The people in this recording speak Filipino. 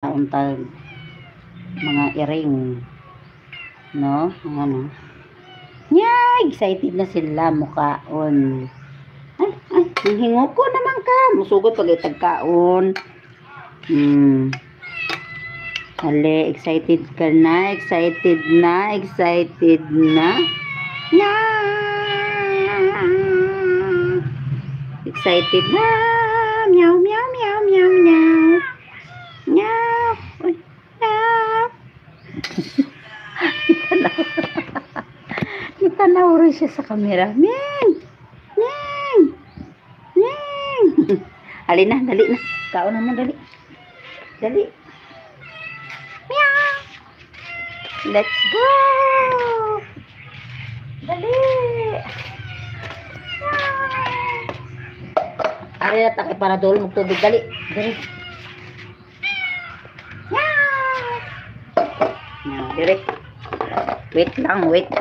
untag mga iring, no? Ano? Yeah, excited na sila mukaon. Ay, hingo ko naman ka. Musugod pag itagkaon. Hali, excited ka na, excited na, excited na. Yeah! Excited na. Meow, meow, meow, meow, meow. Meow. Uy, meow. Itanaw rin siya sa camera. Ming! Ming! Ming! Hali na, dali na. Kaon naman, dali. Dali. Meow! Let's go! Dali! Ari na takay para doon magtubig. Dali. Dali. Meow! Direct. Wait lang, wait lang.